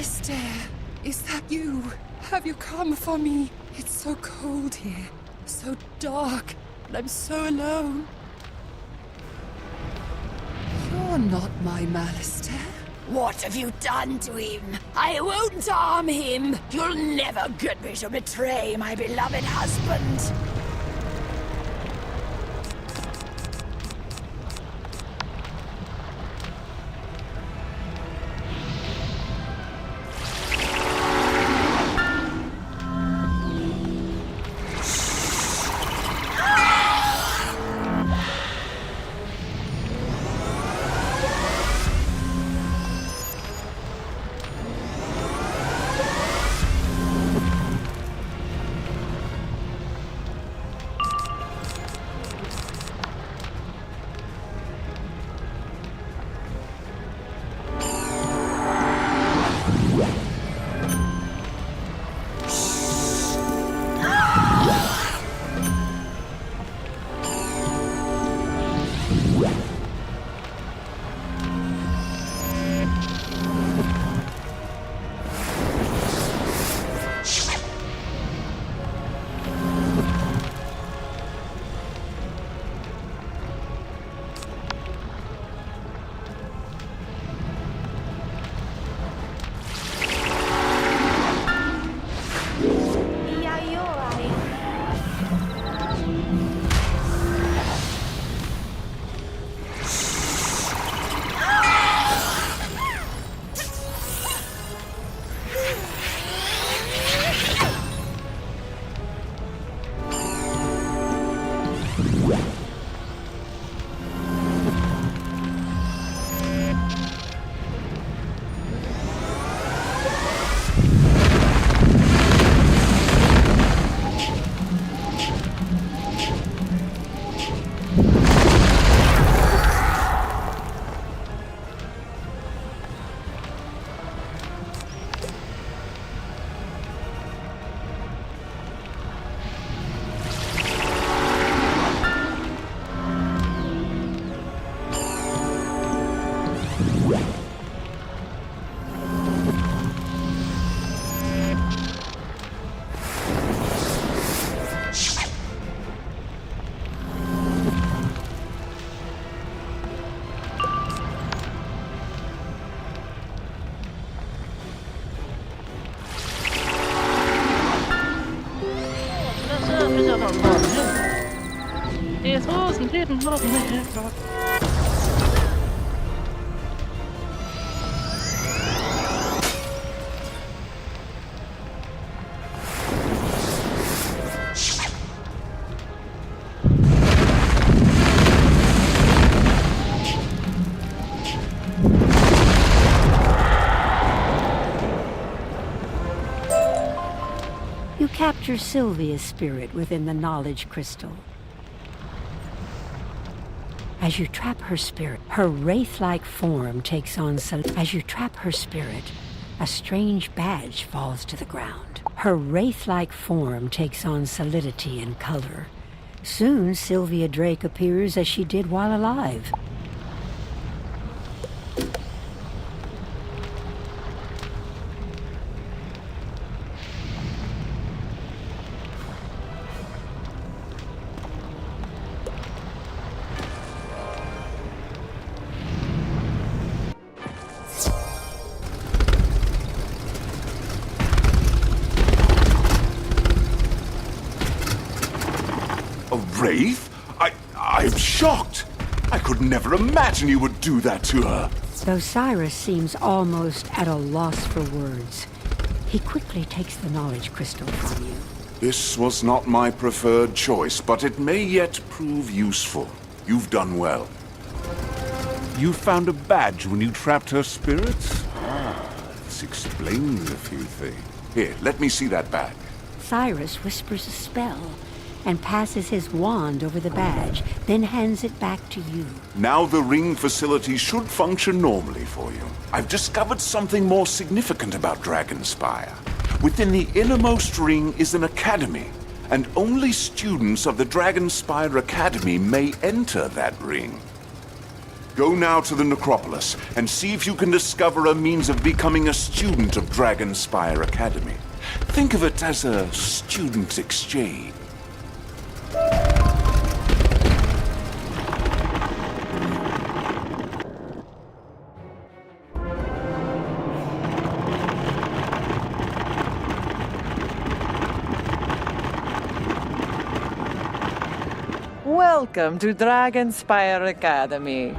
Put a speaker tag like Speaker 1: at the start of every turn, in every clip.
Speaker 1: Alistair, is that you? Have you come for me? It's so cold here, so dark, and I'm so alone. You're not my Alistair.
Speaker 2: What have you done to him? I won't harm him. You'll never get me to betray my beloved husband.
Speaker 3: You capture Sylvia's spirit within the knowledge crystal. As you trap her spirit, her wraith-like form takes on As you trap her spirit, a strange badge falls to the ground. Her wraith-like form takes on solidity and color. Soon, Sylvia Drake appears as she did while alive.
Speaker 4: Wraith? I'm shocked. I could never imagine you would do that to her.
Speaker 3: Though Cyrus seems almost at a loss for words, he quickly takes the knowledge crystal from you.
Speaker 4: This was not my preferred choice, but it may yet prove useful. You've done well.
Speaker 5: You found a badge when you trapped her spirits? This explains a few things.
Speaker 4: Here, let me see that badge.
Speaker 3: Cyrus whispers a spell and passes his wand over the badge, then hands it back to you.
Speaker 4: Now the ring facility should function normally for you. I've discovered something more significant about Dragonspyre. Within the innermost ring is an academy, and only students of the Dragonspyre Academy may enter that ring. Go now to the necropolis and see if you can discover a means of becoming a student of Dragonspyre Academy. Think of it as a student exchange.
Speaker 6: Welcome to Dragonspyre Academy.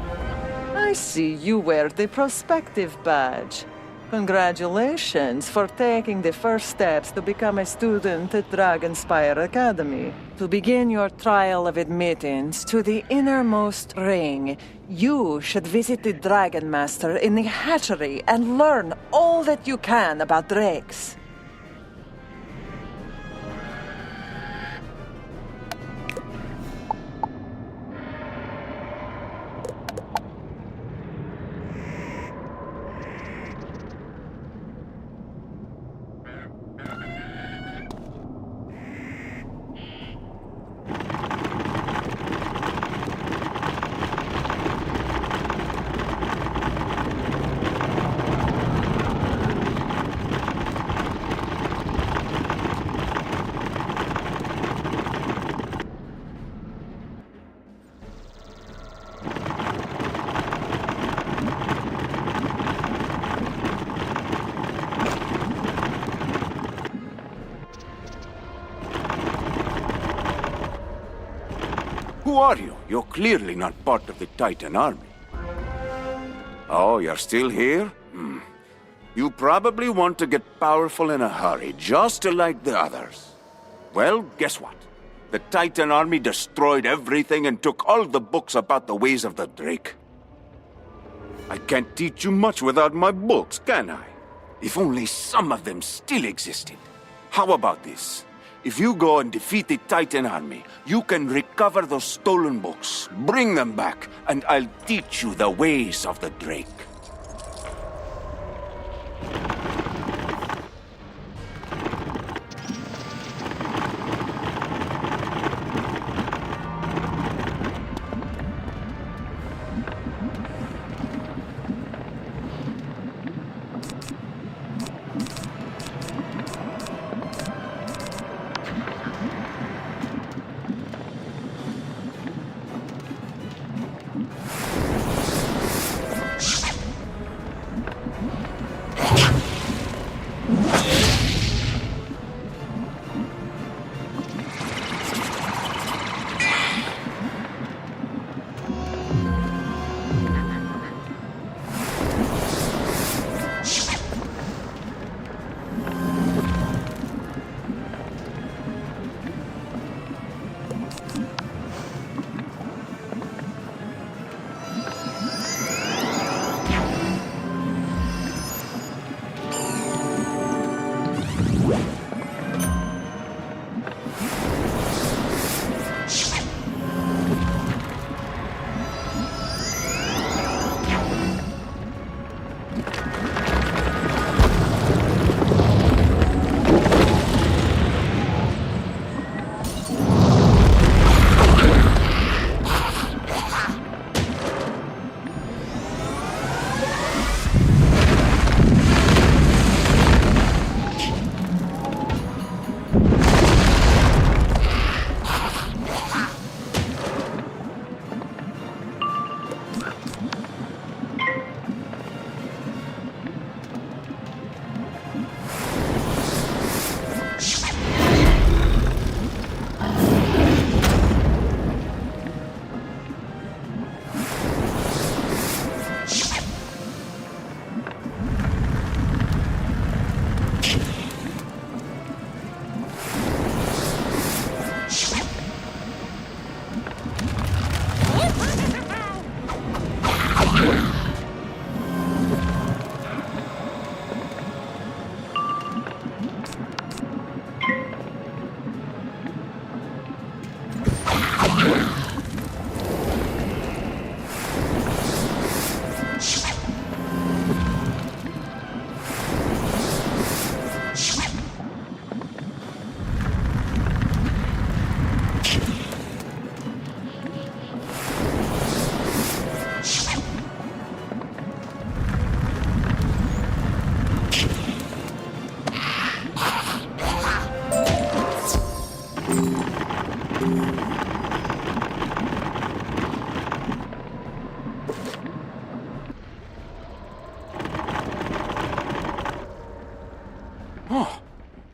Speaker 6: I see you wear the prospective badge. Congratulations for taking the first steps to become a student at Dragonspyre Academy. To begin your trial of admittance to the innermost ring, you should visit the Dragon Master in the hatchery and learn all that you can about drakes.
Speaker 4: Who are you? You're clearly not part of the Titan army. Oh, you're still here? You probably want to get powerful in a hurry, just like the others. Well, guess what? The Titan army destroyed everything and took all the books about the ways of the Drake. I can't teach you much without my books, can I? If only some of them still existed. How about this? If you go and defeat the Titan army, you can recover those stolen books, bring them back, and I'll teach you the ways of the Drake.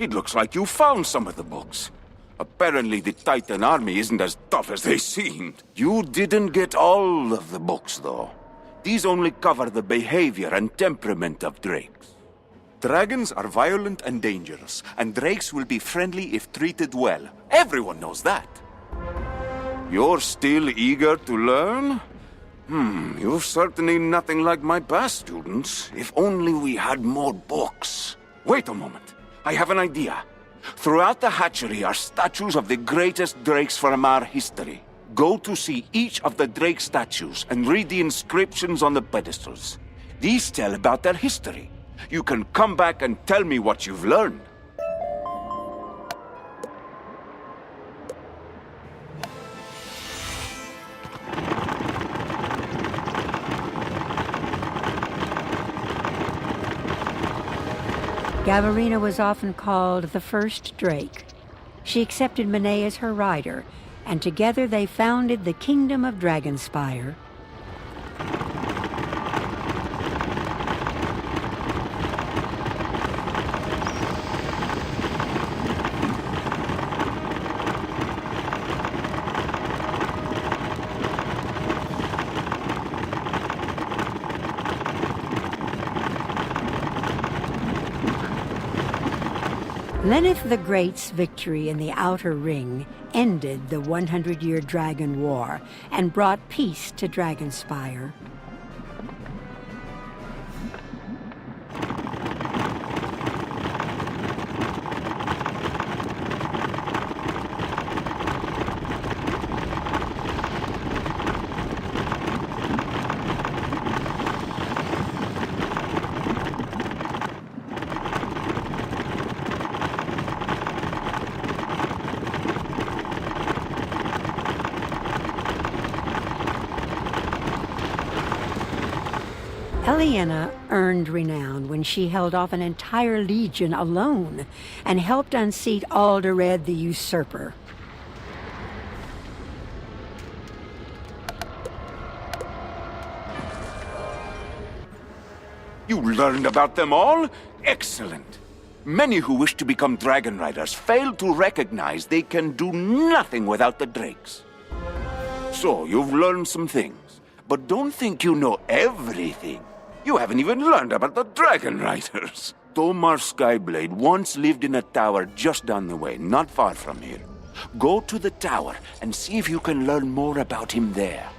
Speaker 4: It looks like you found some of the books. Apparently the Titan army isn't as tough as they seemed. You didn't get all of the books, though. These only cover the behavior and temperament of drakes.
Speaker 7: Dragons are violent and dangerous, and drakes will be friendly if treated well. Everyone knows that.
Speaker 4: You're still eager to learn? You're certainly nothing like my past students. If only we had more books. Wait a moment. I have an idea. Throughout the hatchery are statues of the greatest drakes from our history. Go to see each of the drake statues and read the inscriptions on the pedestals. These tell about their history. You can come back and tell me what you've learned.
Speaker 3: Gavarina was often called the first Drake. She accepted Manet as her rider, and together they founded the Kingdom of Dragonspyre. Lenneth the Great's victory in the Outer Ring ended the 100-year Dragon War and brought peace to Dragonspyre. Eliana earned renown when she held off an entire legion alone and helped unseat Alderred the Usurper.
Speaker 4: You learned about them all? Excellent. Many who wish to become dragon riders fail to recognize they can do nothing without the drakes. So, you've learned some things, but don't think you know everything. You haven't even learned about the dragon riders. Tomar Skyblade once lived in a tower just down the way, not far from here. Go to the tower and see if you can learn more about him there.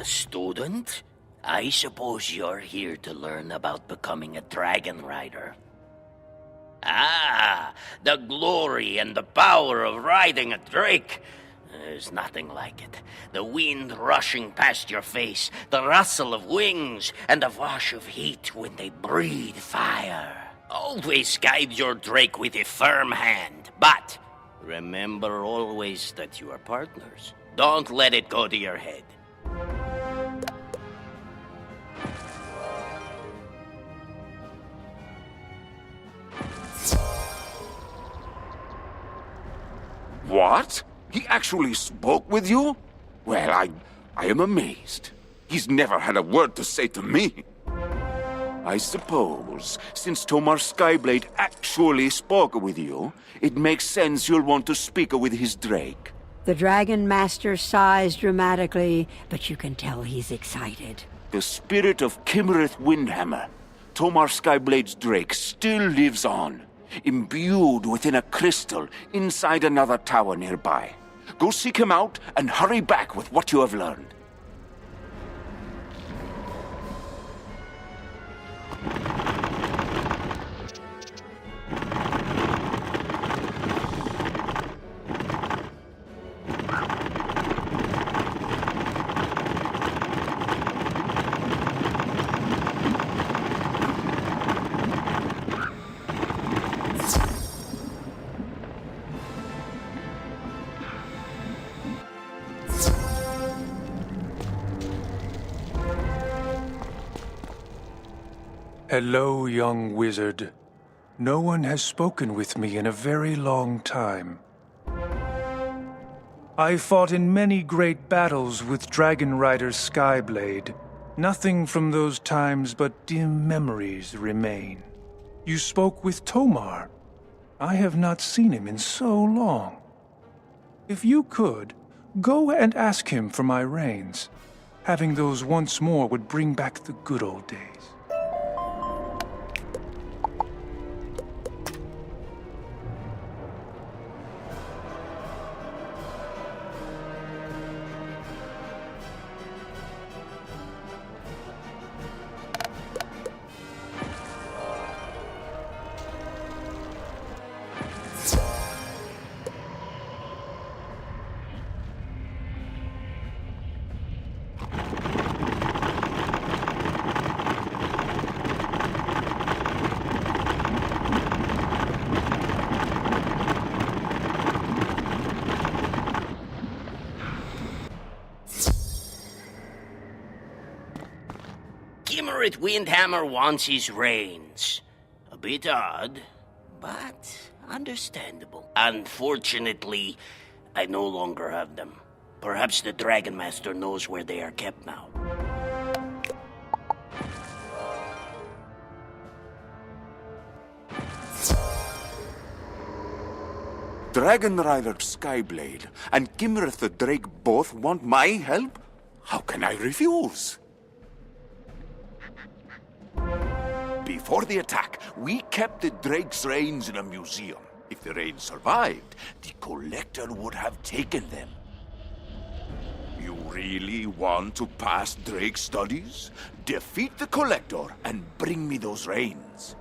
Speaker 8: student? I suppose you're here to learn about becoming a dragon rider. Ah, the glory and the power of riding a drake. There's nothing like it. The wind rushing past your face, the rustle of wings, and the wash of heat when they breathe fire. Always guide your drake with a firm hand, but remember always that you are partners. Don't let it go to your head.
Speaker 4: What? He actually spoke with you? Well, I am amazed. He's never had a word to say to me. I suppose, since Tomar Skyblade actually spoke with you, it makes sense you'll want to speak with his drake.
Speaker 3: The Dragon Master sighs dramatically, but you can tell he's excited.
Speaker 4: The spirit of Kimmereth Windhammer, Tomar Skyblade's drake, still lives on, imbued within a crystal inside another tower nearby. Go seek him out and hurry back with what you have learned.
Speaker 9: Hello, young wizard. No one has spoken with me in a very long time. I fought in many great battles with Dragon Rider Skyblade. Nothing from those times but dim memories remain. You spoke with Tomar. I have not seen him in so long. If you could, go and ask him for my reins. Having those once more would bring back the good old days.
Speaker 8: Kimmereth Windhammer wants his reins. A bit odd, but understandable. Unfortunately, I no longer have them. Perhaps the Dragon Master knows where they are kept now.
Speaker 4: Dragon Rider Skyblade and Kimmereth the Drake both want my help? How can I refuse? Before the attack, we kept the Drake's reins in a museum. If the reins survived, the Collector would have taken them. You really want to pass Drake studies? Defeat the Collector and bring me those reins.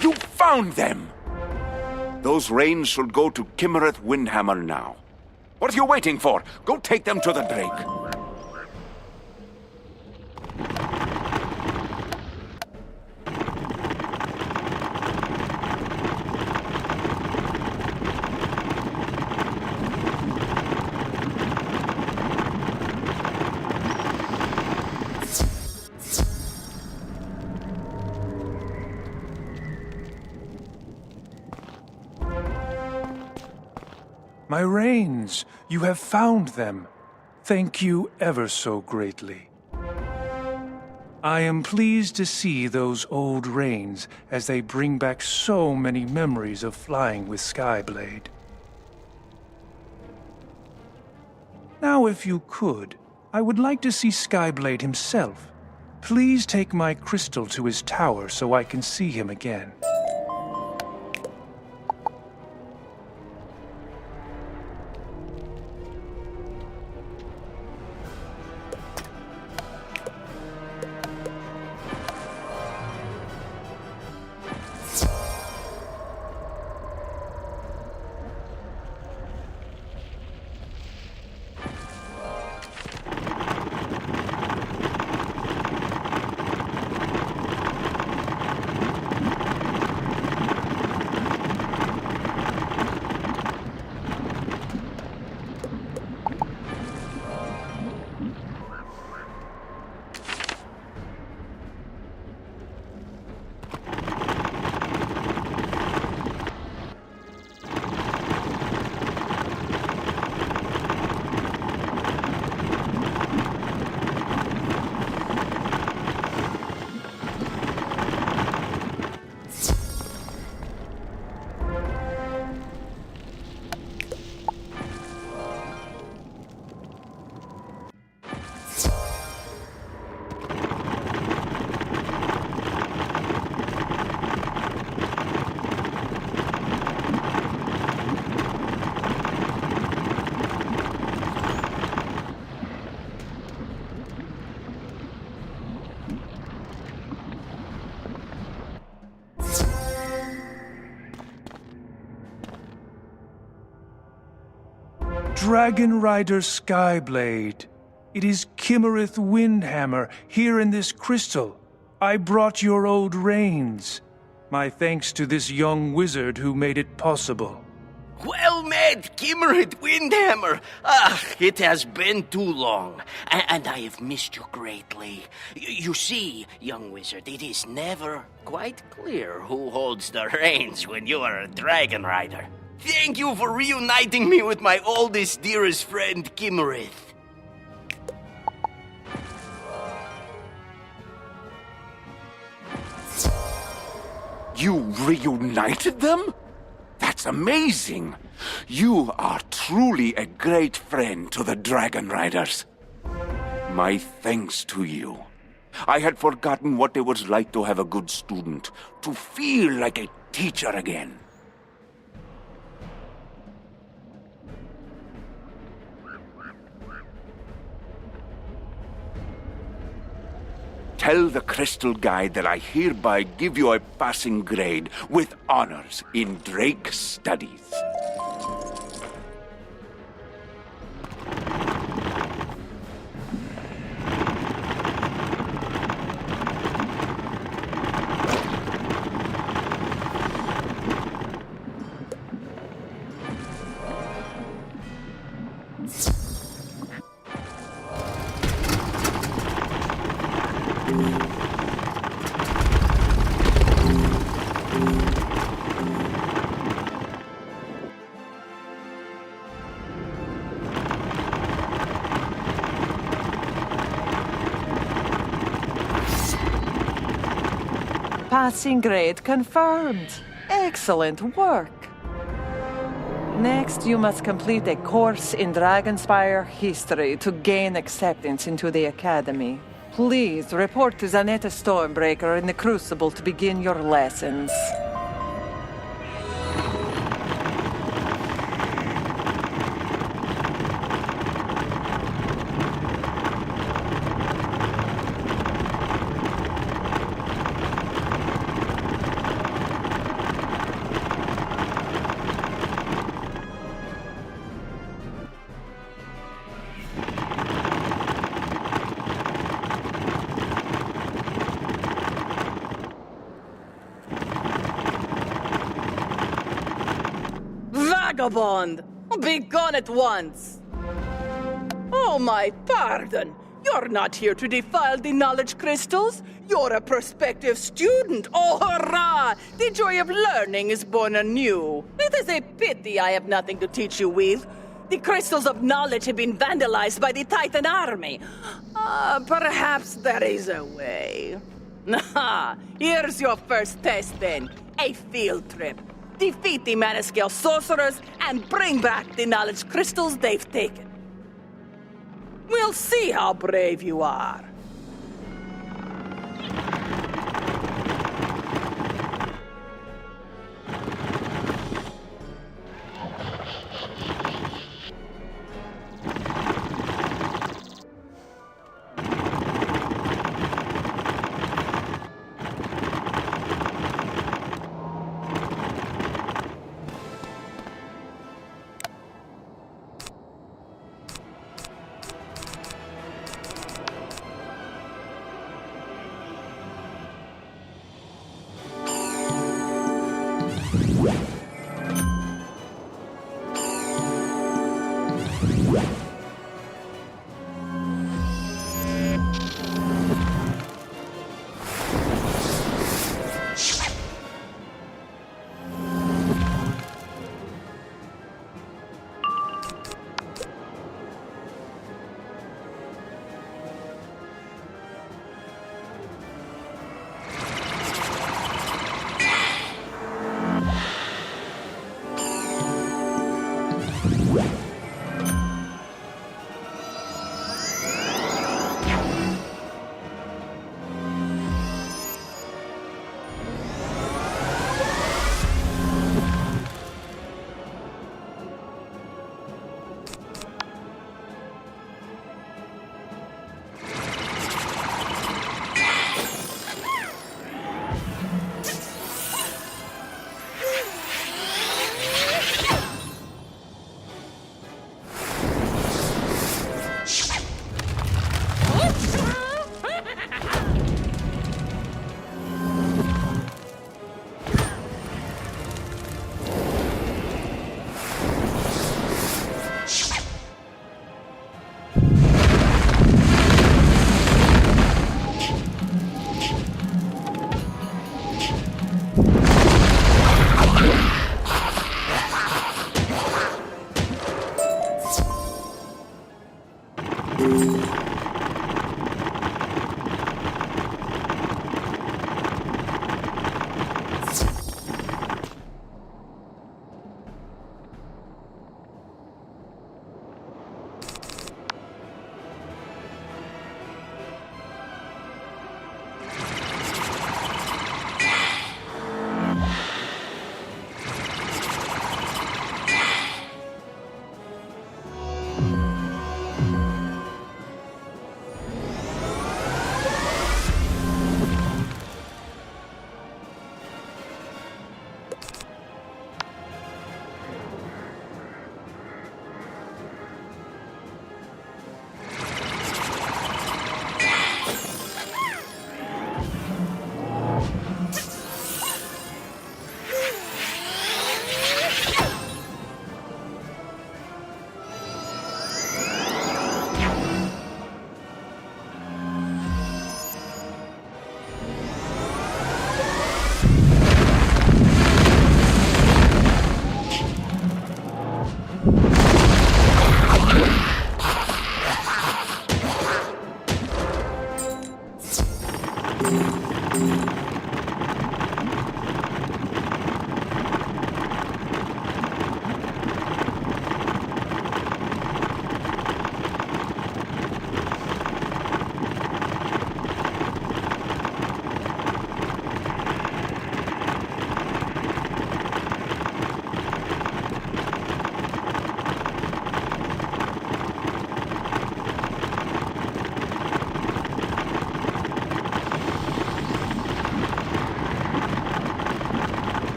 Speaker 4: You found them! Those reins should go to Kimmereth Windhammer now. What are you waiting for? Go take them to the Drake.
Speaker 9: My reins! You have found them. Thank you ever so greatly. I am pleased to see those old reins as they bring back so many memories of flying with Skyblade. Now, if you could, I would like to see Skyblade himself. Please take my crystal to his tower so I can see him again. Dragon Rider Skyblade. It is Kimmereth Windhammer, here in this crystal. I brought your old reins. My thanks to this young wizard who made it possible.
Speaker 8: Well met, Kimmereth Windhammer! It has been too long, and I have missed you greatly. You see, young wizard, it is never quite clear who holds the reins when you are a dragon rider. Thank you for reuniting me with my oldest, dearest friend, Kimmereth.
Speaker 4: You reunited them? That's amazing! You are truly a great friend to the Dragon Riders. My thanks to you. I had forgotten what it was like to have a good student, to feel like a teacher again. Tell the Crystal Guide that I hereby give you a passing grade with honors in Drake Studies.
Speaker 6: Passing grade confirmed. Excellent work. Next, you must complete a course in Dragonspyre history to gain acceptance into the Academy. Please report to Zanetta Stormbreaker in the Crucible to begin your lessons.
Speaker 10: Vagabond! Be gone at once! Oh, my pardon! You're not here to defile the knowledge crystals. You're a prospective student. Oh, hurrah! The joy of learning is born anew. It is a pity I have nothing to teach you with. The crystals of knowledge have been vandalized by the Titan army. Perhaps there is a way. Here's your first test, then. A field trip. Defeat the Manascale sorcerers and bring back the knowledge crystals they've taken. We'll see how brave you are.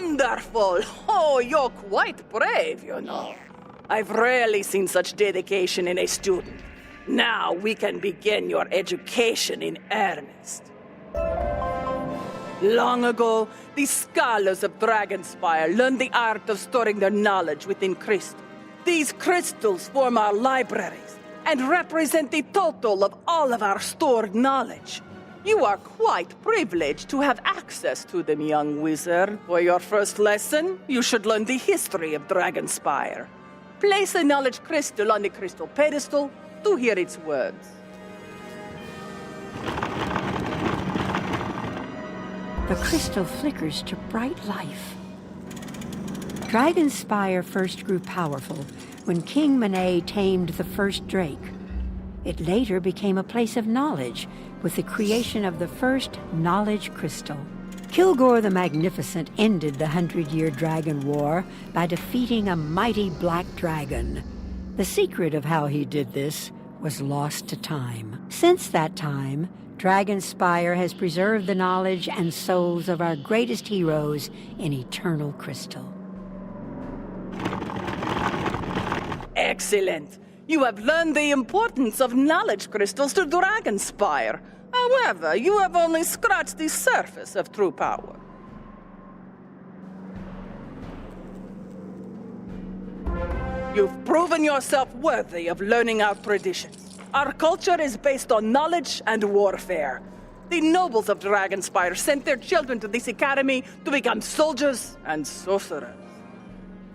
Speaker 10: Wonderful! Oh, you're quite brave, you know. I've rarely seen such dedication in a student. Now we can begin your education in earnest. Long ago, the scholars of Dragonspyre learned the art of storing their knowledge within crystals. These crystals form our libraries and represent the total of all of our stored knowledge. You are quite privileged to have access to them, young wizard. For your first lesson, you should learn the history of Dragonspyre. Place a knowledge crystal on the crystal pedestal to hear its words.
Speaker 3: The crystal flickers to bright life. Dragonspyre first grew powerful when King Monet tamed the first drake. It later became a place of knowledge with the creation of the first knowledge crystal. Kilgore the Magnificent ended the 100-year Dragon War by defeating a mighty black dragon. The secret of how he did this was lost to time. Since that time, Dragonspyre has preserved the knowledge and souls of our greatest heroes in eternal crystal.
Speaker 10: Excellent! You have learned the importance of knowledge crystals to Dragonspyre. However, you have only scratched the surface of true power. You've proven yourself worthy of learning our traditions. Our culture is based on knowledge and warfare. The nobles of Dragonspyre sent their children to this academy to become soldiers and sorcerers.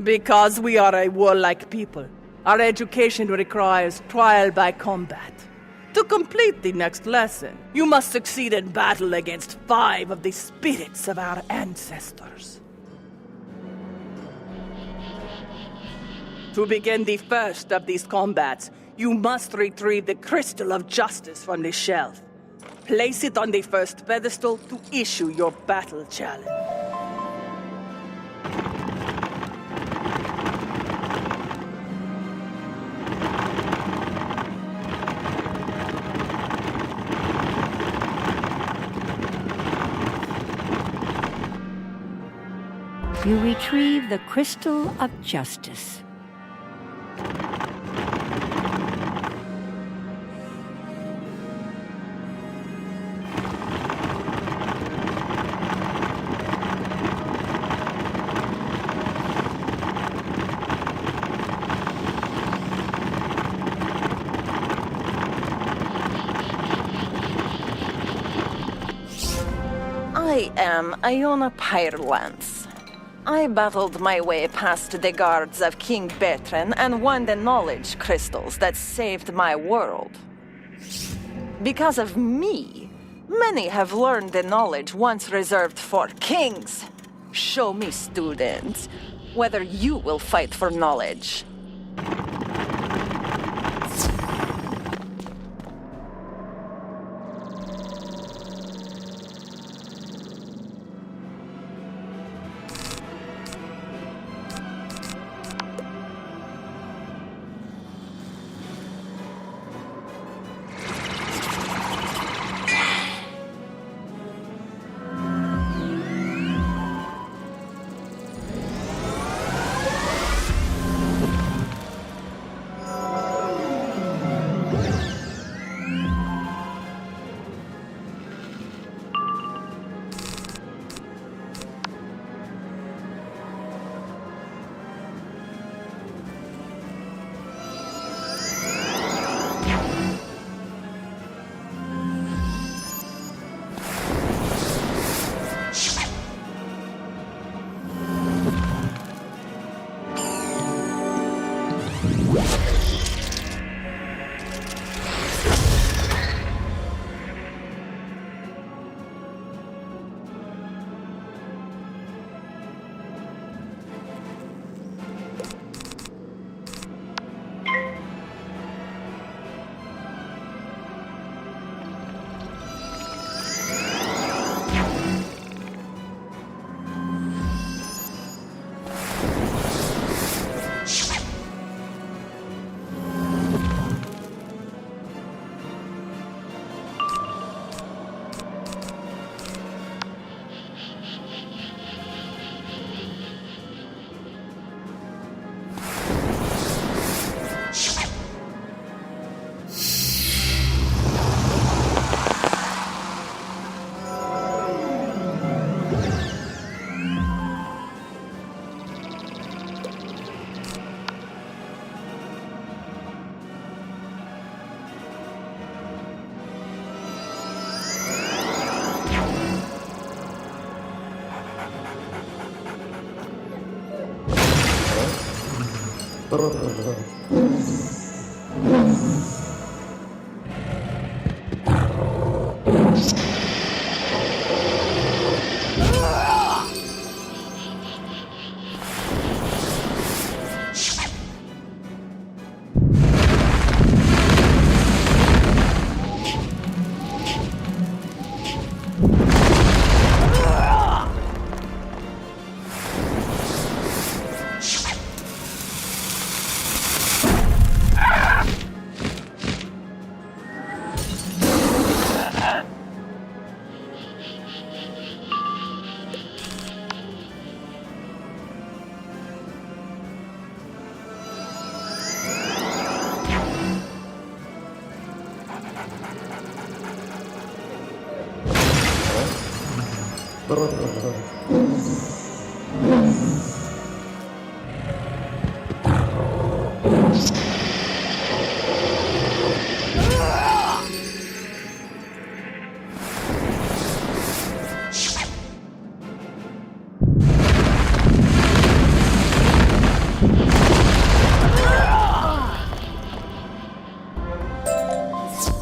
Speaker 10: Because we are a warlike people, our education requires trial by combat. To complete the next lesson, you must succeed in battle against 5 of the spirits of our ancestors. To begin the first of these combats, you must retrieve the Crystal of Justice from the shelf. Place it on the first pedestal to issue your battle challenge.
Speaker 3: You retrieve the Crystal of Justice.
Speaker 6: I am Iona Pyrelance. I battled my way past the guards of King Bertrand and won the knowledge crystals that saved my world. Because of me, many have learned the knowledge once reserved for kings. Show me, students, whether you will fight for knowledge.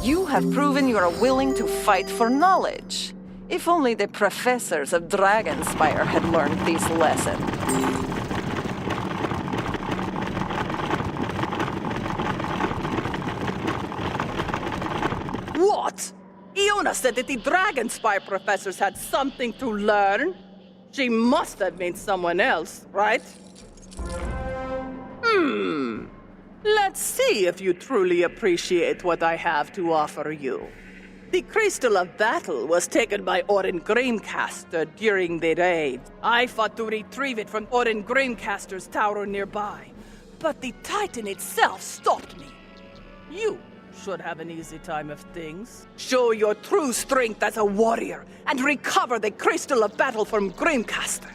Speaker 6: You have proven you are willing to fight for knowledge. If only the professors of Dragonspyre had learned this lesson.
Speaker 10: What? Iona said that the Dragonspyre professors had something to learn? She must have meant someone else, right? Let's see if you truly appreciate what I have to offer you. The Crystal of Battle was taken by Orin Grimcaster during the raid. I fought to retrieve it from Orin Grimcaster's tower nearby, but the Titan itself stopped me. You should have an easy time of things. Show your true strength as a warrior and recover the Crystal of Battle from Grimcaster.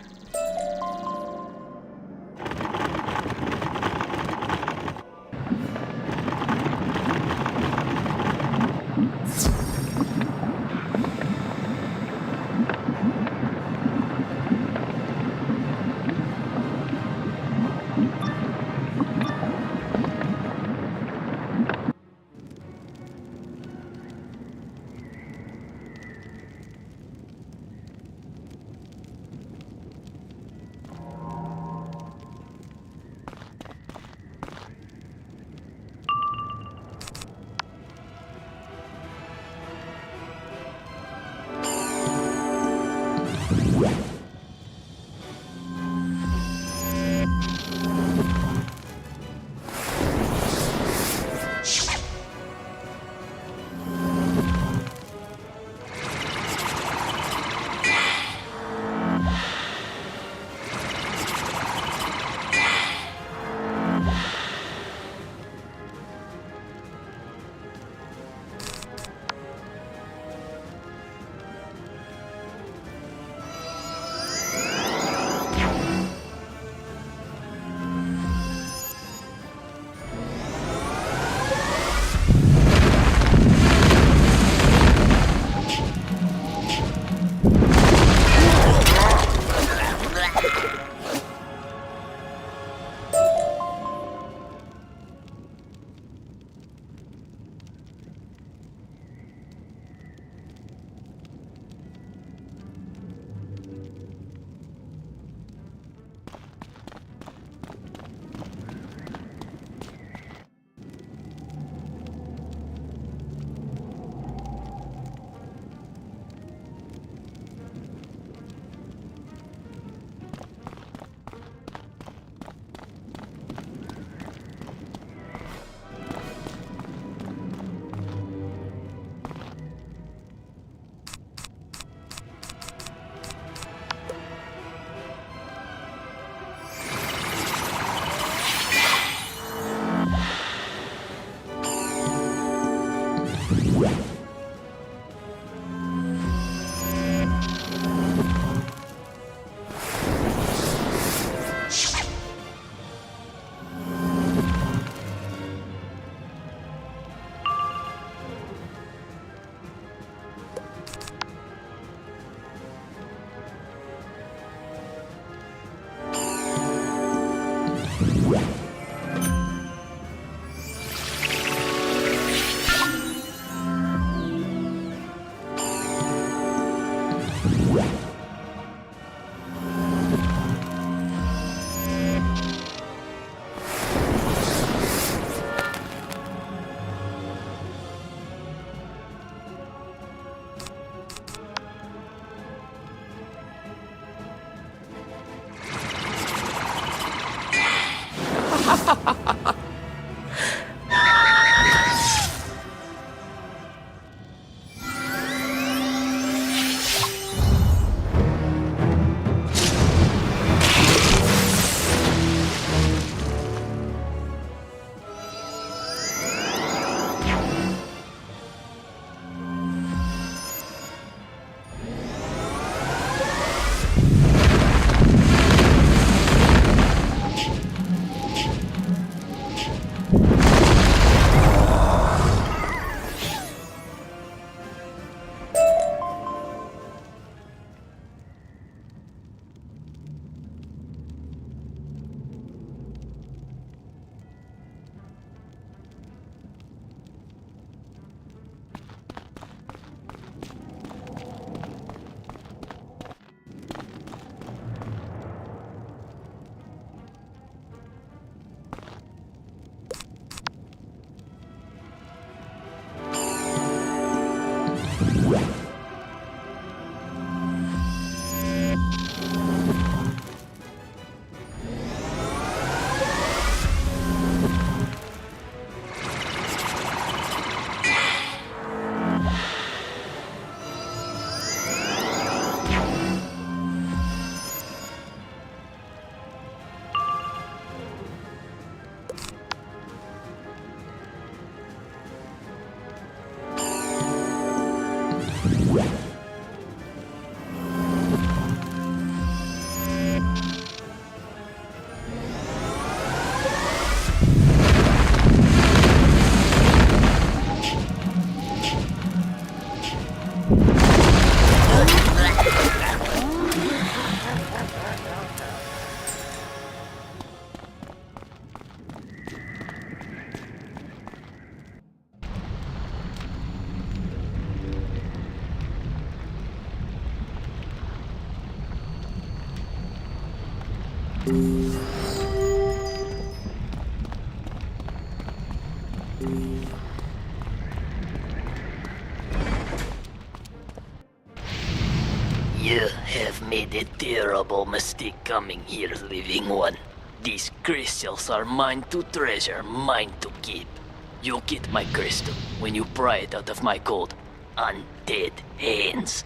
Speaker 11: You have made a terrible mistake coming here, living one. These crystals are mine to treasure, mine to keep. You get my crystal when you pry it out of my cold, undead hands.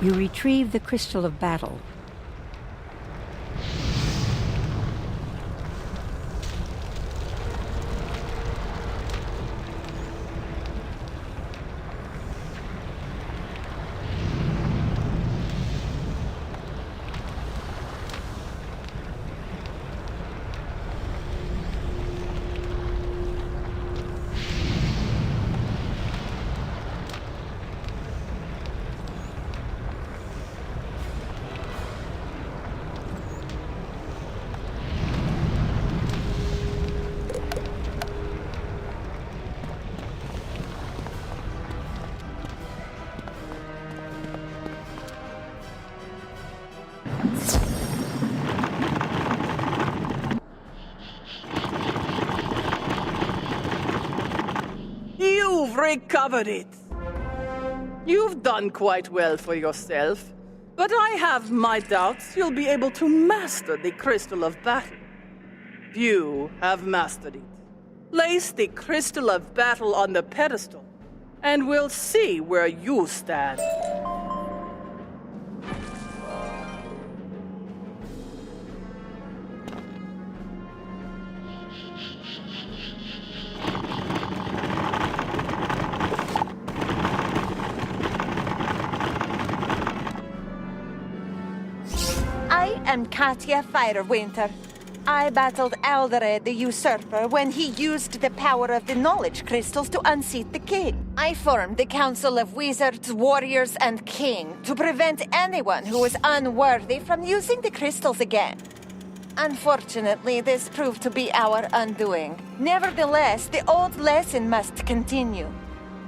Speaker 3: You retrieve the Crystal of Battle.
Speaker 10: You've recovered it. You've done quite well for yourself, but I have my doubts you'll be able to master the Crystal of Battle. You have mastered it. Place the Crystal of Battle on the pedestal, and we'll see where you stand.
Speaker 12: I'm Katya Firewinter. I battled Aldered the Usurper when he used the power of the knowledge crystals to unseat the king. I formed the Council of Wizards, Warriors, and King to prevent anyone who was unworthy from using the crystals again. Unfortunately, this proved to be our undoing. Nevertheless, the old lesson must continue.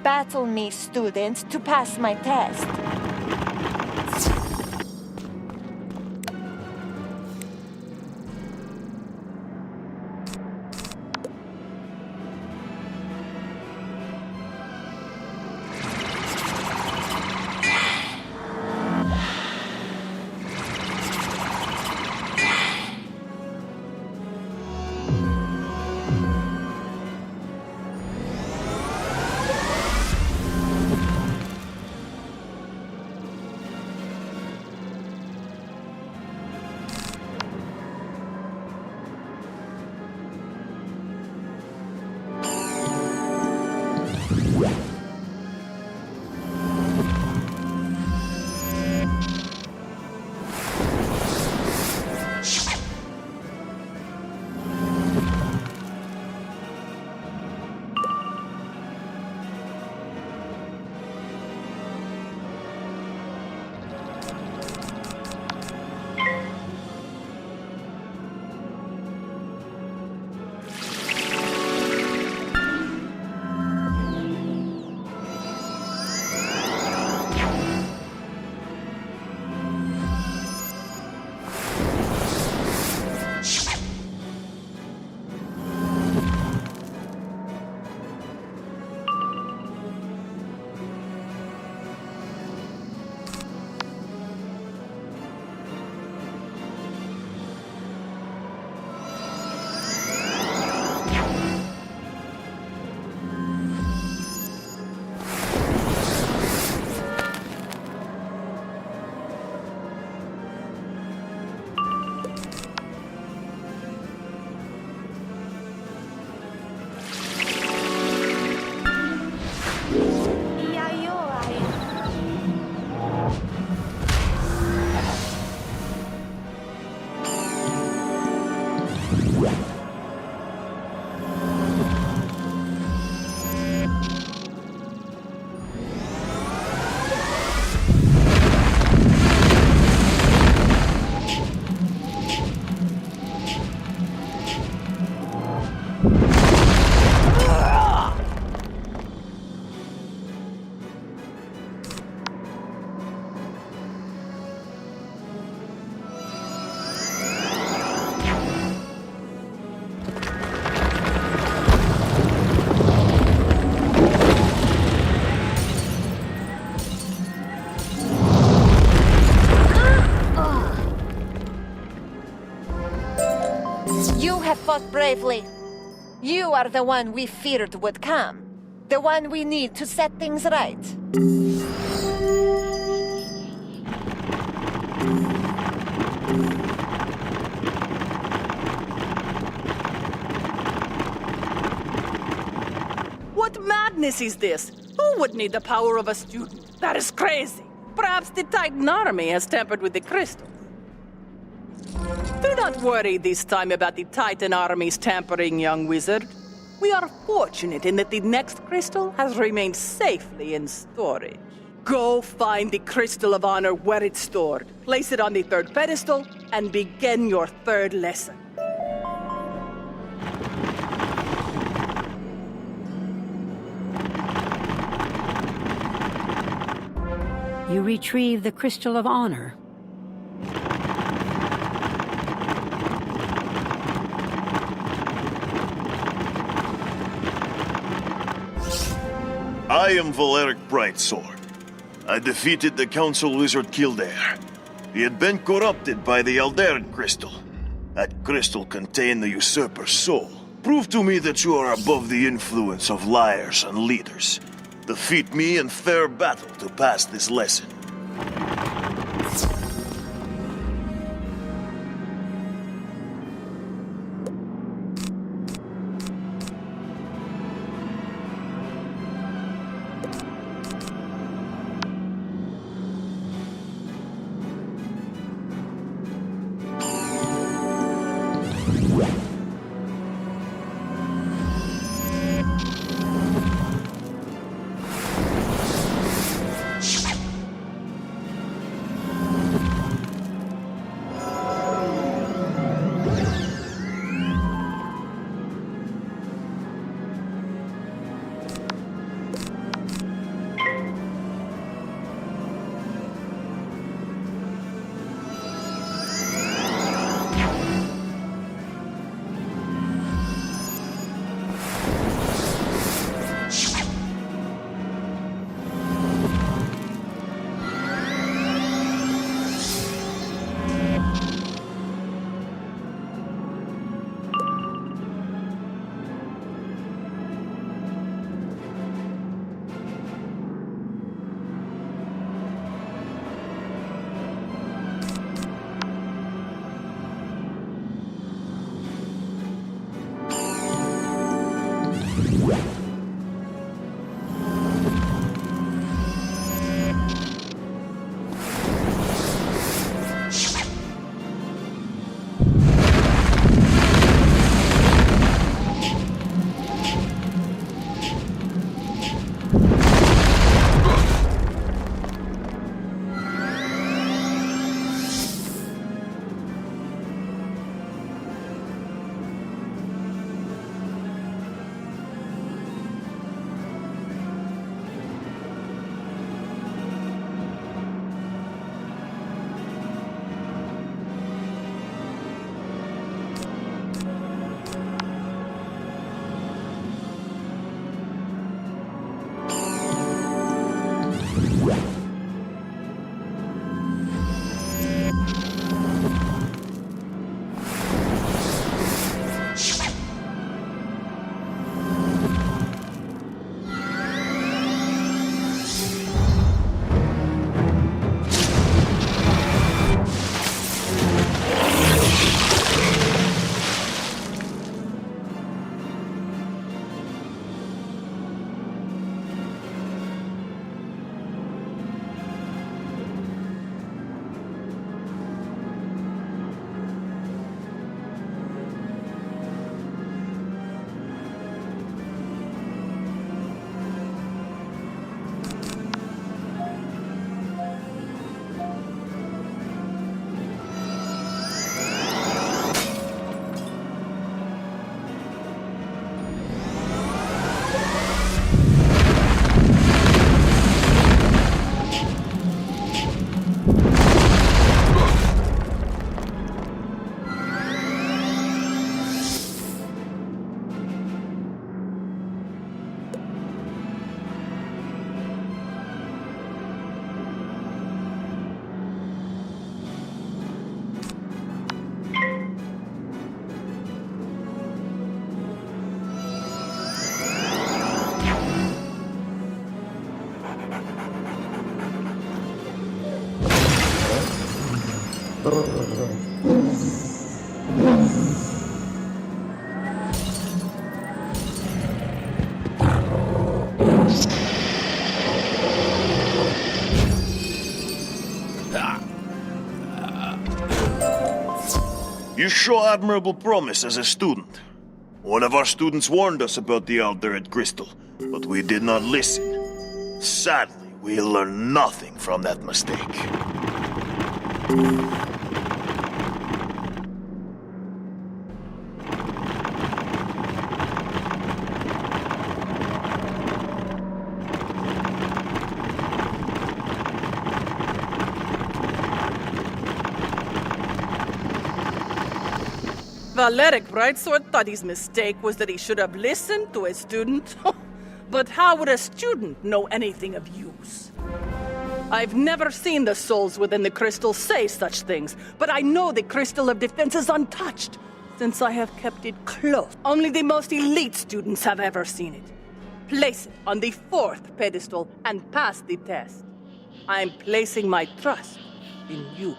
Speaker 12: Battle me, student, to pass my test. Fought bravely. You are the one we feared would come. The one we need to set things right.
Speaker 10: What madness is this? Who would need the power of a student? That is crazy. Perhaps the Titan army has tampered with the crystals. Do not worry this time about the Titan army's tampering, young wizard. We are fortunate in that the next crystal has remained safely in storage. Go find the Crystal of Honor where it's stored, place it on the third pedestal, and begin your third lesson.
Speaker 3: You retrieve the Crystal of Honor.
Speaker 13: I am Valeric Brightsword. I defeated the Council Wizard Kildare. He had been corrupted by the Alderan Crystal. That crystal contained the Usurper's soul. Prove to me that you are above the influence of liars and leaders. Defeat me in fair battle to pass this lesson. You show admirable promise as a student. One of our students warned us about the Aldred Crystal, but we did not listen. Sadly, we learned nothing from that mistake.
Speaker 10: Valeric Brightsword thought his mistake was that he should have listened to a student. But how would a student know anything of use? I've never seen the souls within the crystal say such things, but I know the crystal of defense is untouched, since I have kept it close. Only the most elite students have ever seen it. Place it on the 4th pedestal and pass the test. I'm placing my trust in you.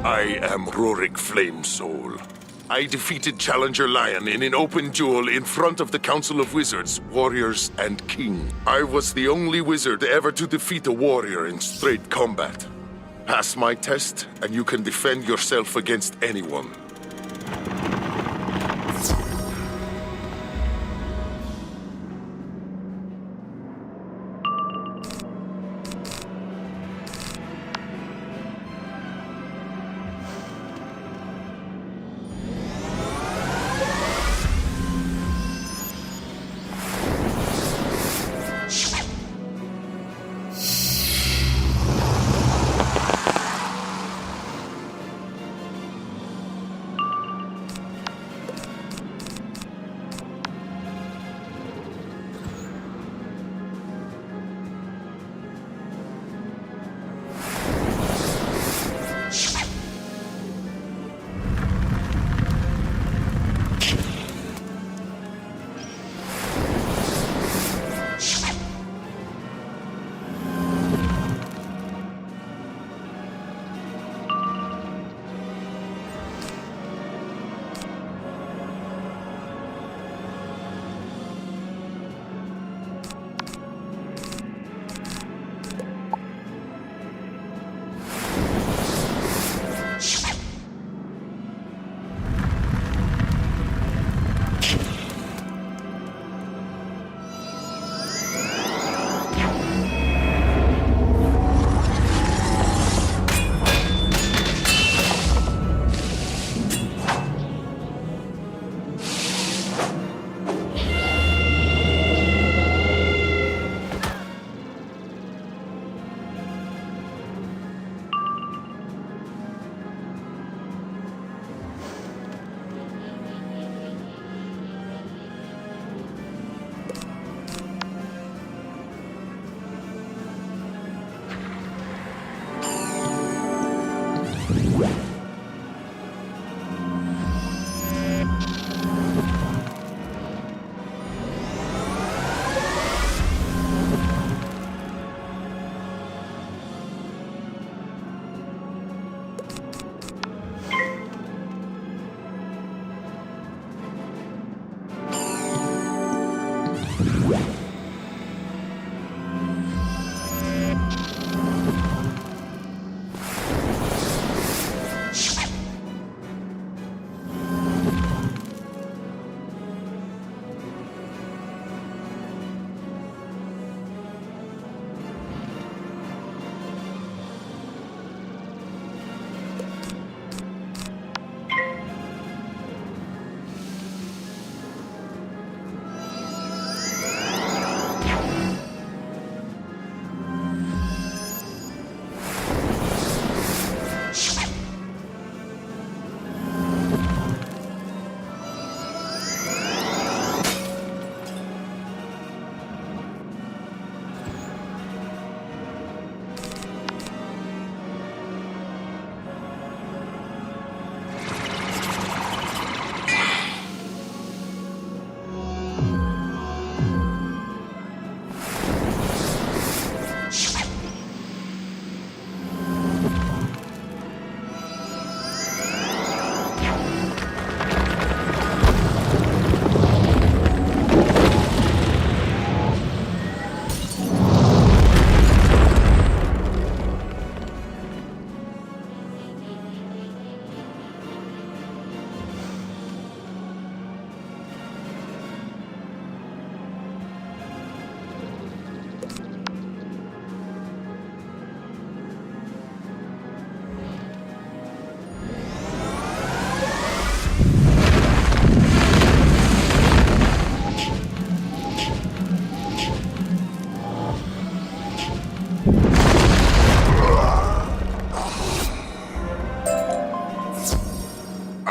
Speaker 14: I am Rorik Flamesoul. I defeated Challenger Lion in an open duel in front of the Council of Wizards, Warriors, and King. I was the only wizard ever to defeat a warrior in straight combat. Pass my test, and you can defend yourself against anyone.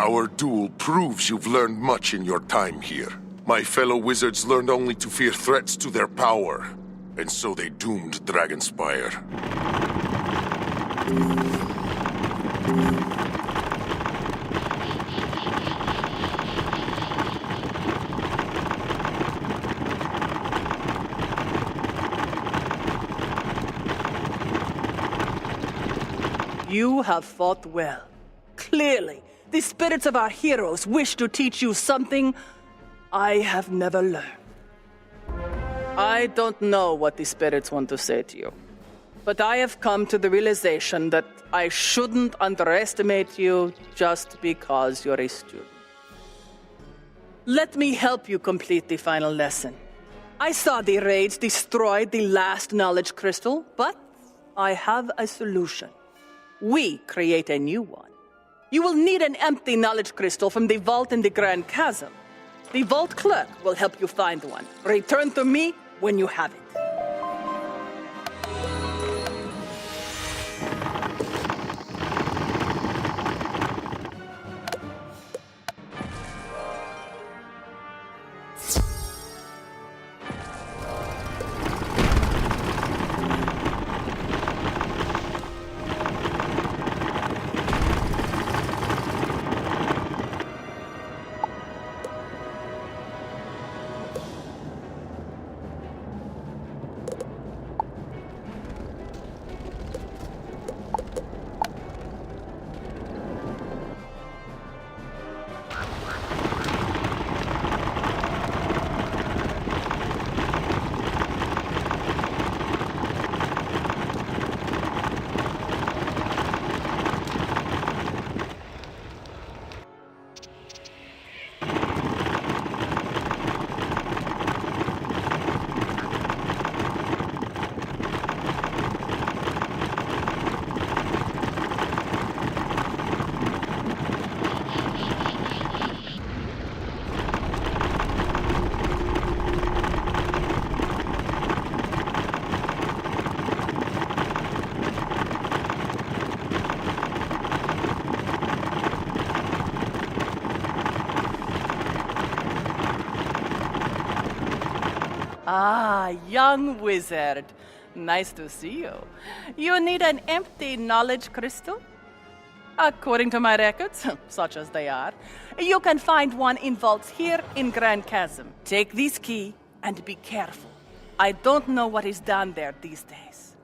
Speaker 14: Our duel proves you've learned much in your time here. My fellow wizards learned only to fear threats to their power, and so they doomed Dragonspyre.
Speaker 10: You have fought well. Clearly, the spirits of our heroes wish to teach you something I have never learned. I don't know what the spirits want to say to you, but I have come to the realization that I shouldn't underestimate you just because you're a student. Let me help you complete the final lesson. I saw the raids destroy the last knowledge crystal, but I have a solution. We create a new one. You will need an empty knowledge crystal from the vault in the Grand Chasm. The vault clerk will help you find one. Return to me when you have it. Ah, young wizard. Nice to see you. You need an empty knowledge crystal? According to my records, such as they are, you can find one in vaults here in Grand Chasm. Take this key and be careful. I don't know what is down there these days.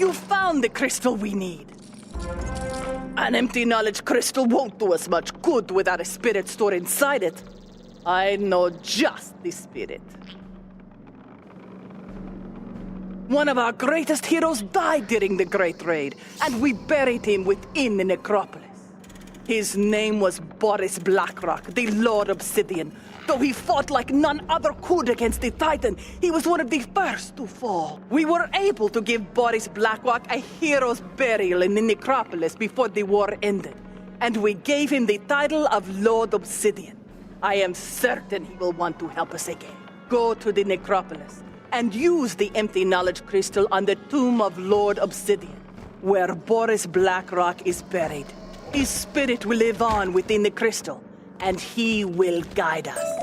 Speaker 10: You found the crystal we need. An empty knowledge crystal won't do us much good without a spirit stored inside it. I know just the spirit. One of our greatest heroes died during the Great Raid, and we buried him within the necropolis. His name was Boris Blackrock, the Lord Obsidian. Though he fought like none other could against the Titan, he was one of the first to fall. We were able to give Boris Blackrock a hero's burial in the necropolis before the war ended, and we gave him the title of Lord Obsidian. I am certain he will want to help us again. Go to the necropolis and use the empty knowledge crystal on the tomb of Lord Obsidian, where Boris Blackrock is buried. His spirit will live on within the crystal, and he will guide us.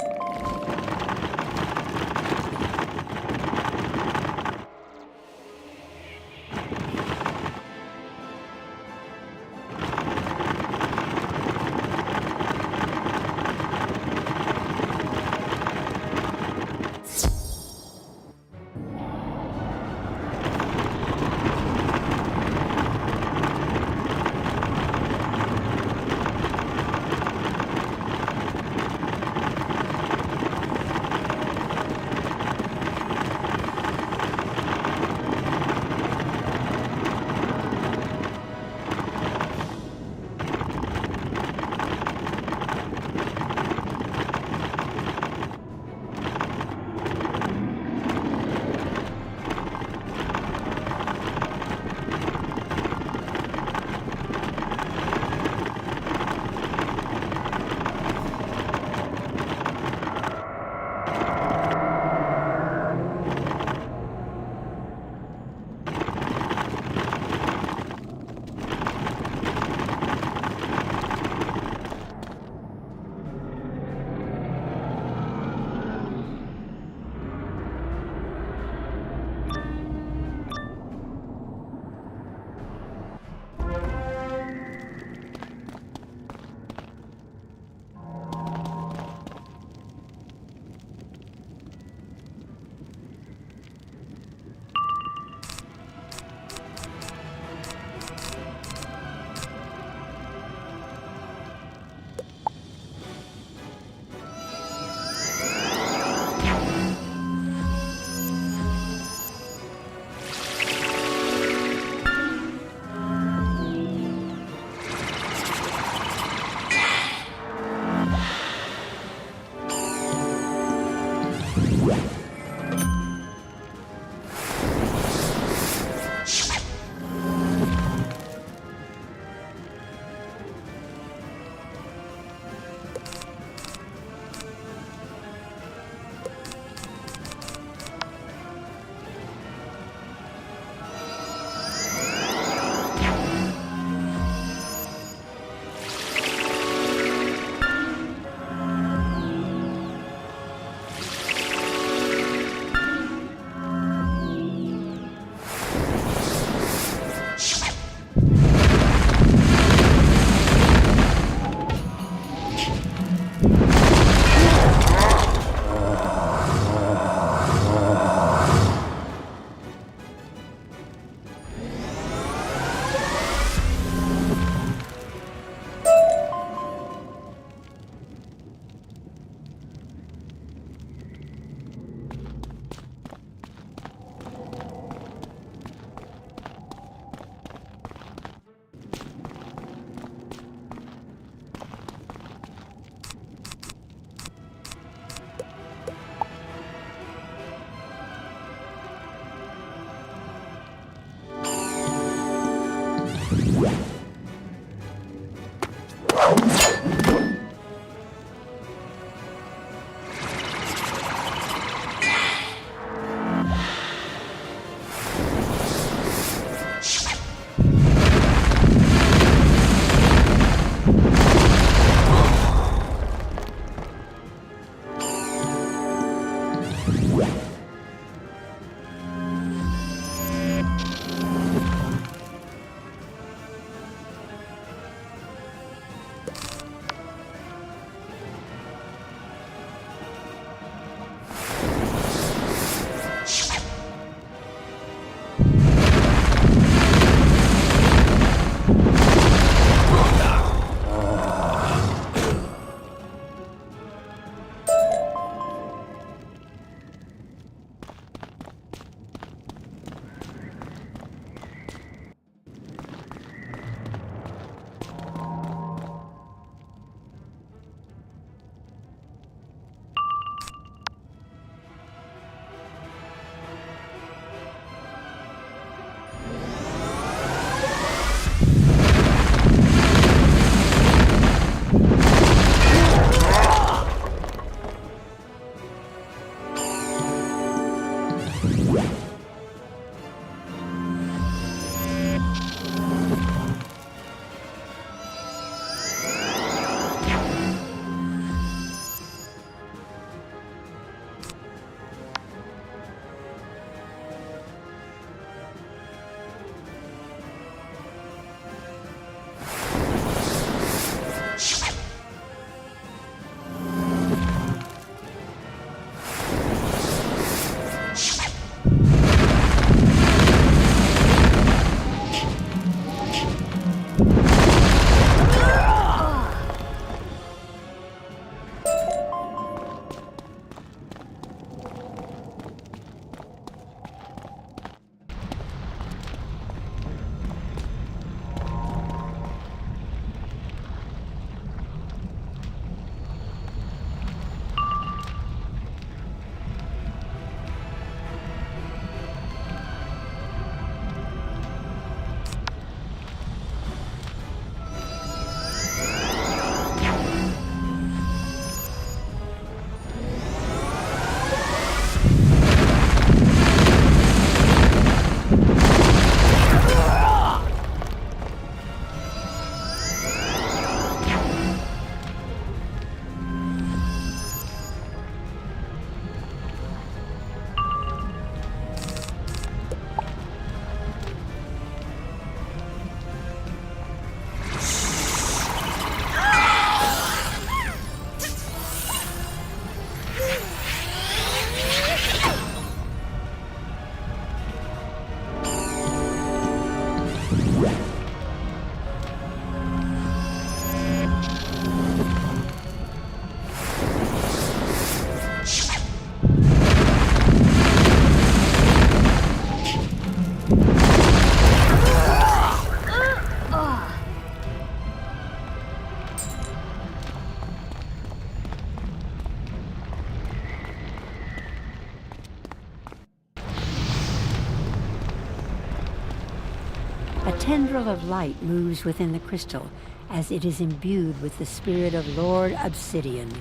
Speaker 3: A tendril of light moves within the crystal as it is imbued with the spirit of Lord Obsidian.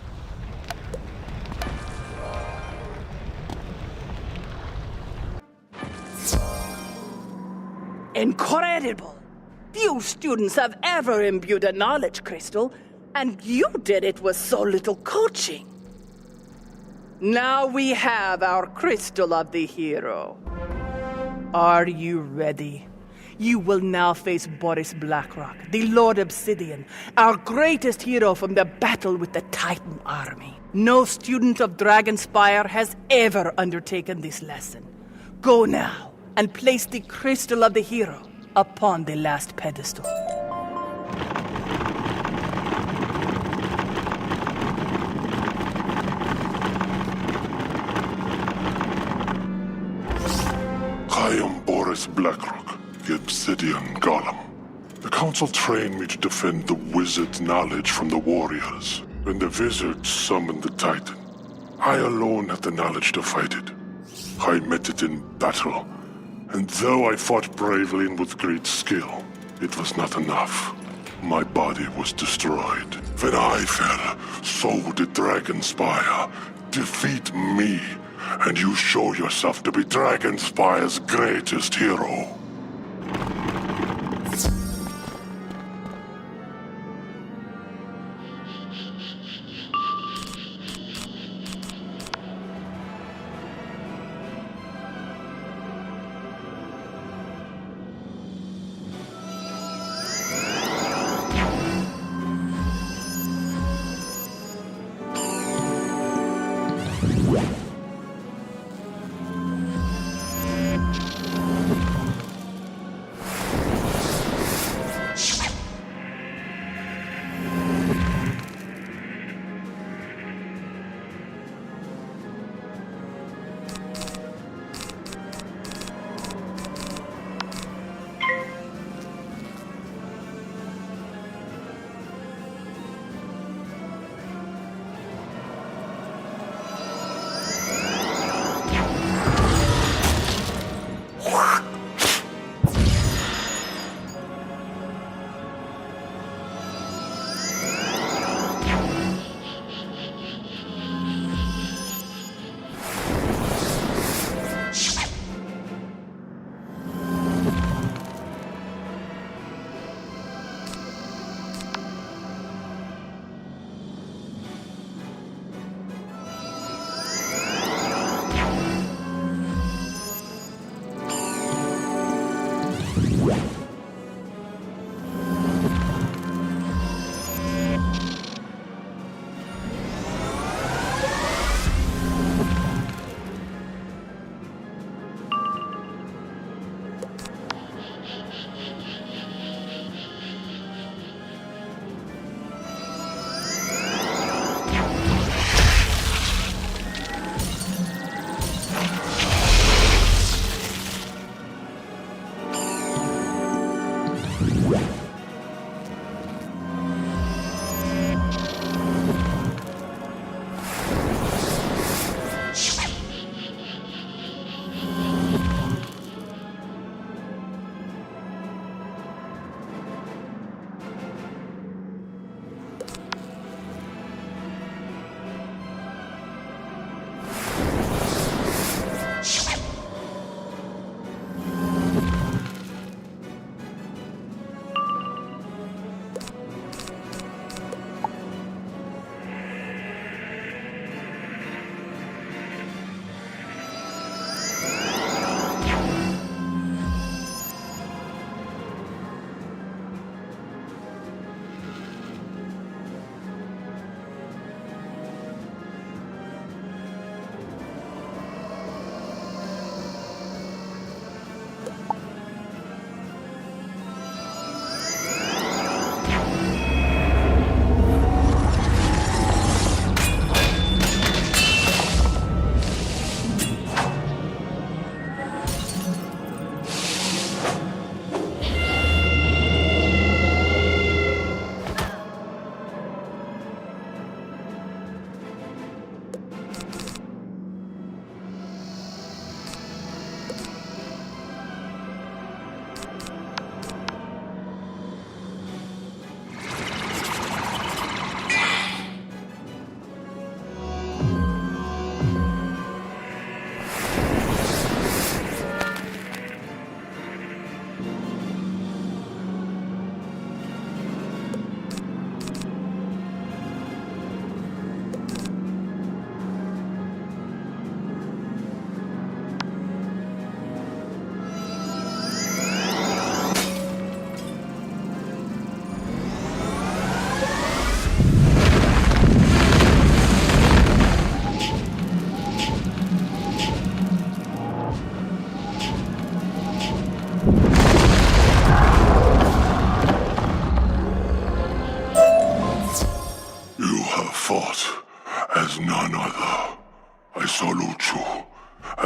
Speaker 10: Incredible! Few students have ever imbued a knowledge crystal, and you did it with so little coaching. Now we have our crystal of the hero. Are you ready? You will now face Boris Blackrock, the Lord Obsidian, our greatest hero from the battle with the Titan army. No student of Dragonspyre has ever undertaken this lesson. Go now and place the crystal of the hero upon the last pedestal.
Speaker 14: I am Boris Blackrock, the Obsidian Golem. The Council trained me to defend the Wizard's knowledge from the warriors. When the Wizards summoned the Titan, I alone had the knowledge to fight it. I met it in battle, and though I fought bravely and with great skill, it was not enough. My body was destroyed. When I fell, so did Dragonspyre. Defeat me, and you show yourself to be Dragonspyre's greatest hero.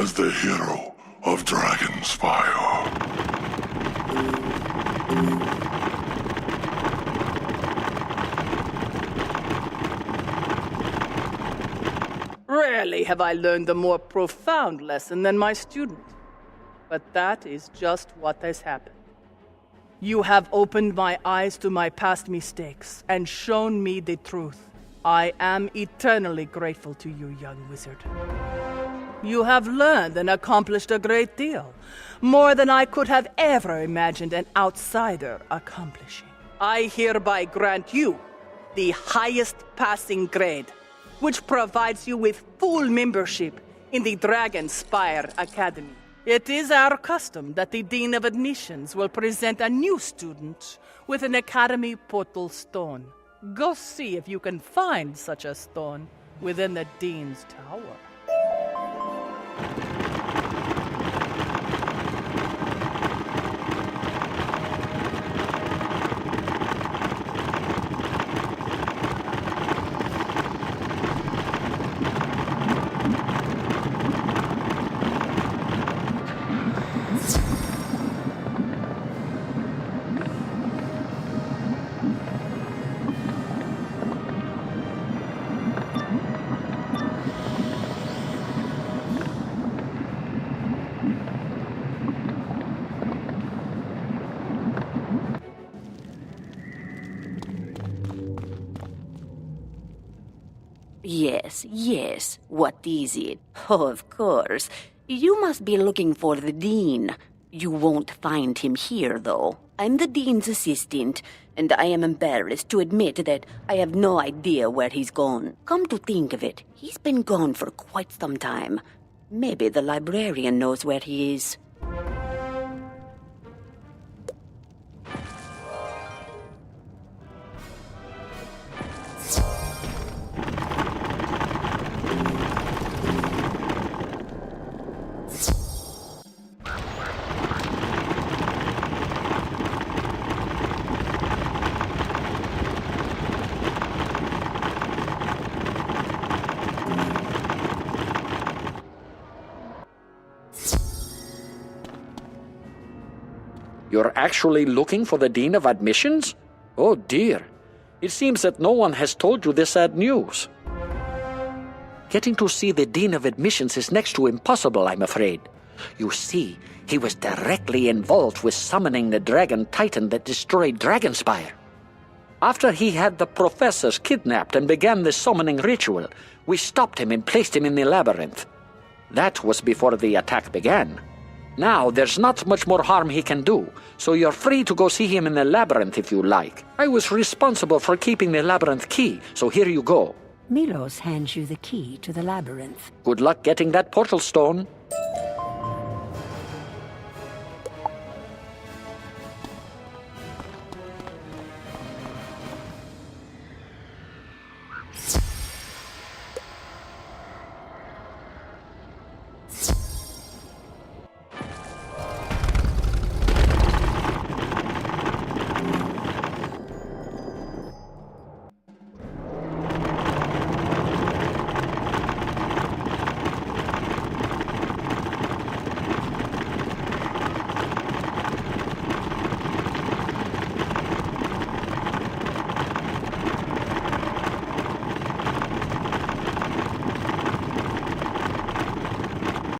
Speaker 14: as the hero of Dragonspyre.
Speaker 10: Rarely have I learned a more profound lesson than my student. But that is just what has happened. You have opened my eyes to my past mistakes and shown me the truth. I am eternally grateful to you, young wizard. You have learned and accomplished a great deal, more than I could have ever imagined an outsider accomplishing. I hereby grant you the highest passing grade, which provides you with full membership in the Dragonspyre Academy. It is our custom that the Dean of Admissions will present a new student with an Academy portal stone. Go see if you can find such a stone within the Dean's Tower.
Speaker 15: Yes. What is it? Oh, of course. You must be looking for the Dean. You won't find him here, though. I'm the Dean's assistant, and I am embarrassed to admit that I have no idea where he's gone. Come to think of it, he's been gone for quite some time. Maybe the librarian knows where he is.
Speaker 16: You're actually looking for the Dean of Admissions? Oh dear. It seems that no one has told you this sad news. Getting to see the Dean of Admissions is next to impossible, I'm afraid. You see, he was directly involved with summoning the dragon titan that destroyed Dragonspyre. After he had the professors kidnapped and began the summoning ritual, we stopped him and placed him in the labyrinth. That was before the attack began. Now, there's not much more harm he can do, so you're free to go see him in the labyrinth if you like. I was responsible for keeping the labyrinth key, so here you go.
Speaker 3: Milos hands you the key to the labyrinth.
Speaker 16: Good luck getting that portal stone.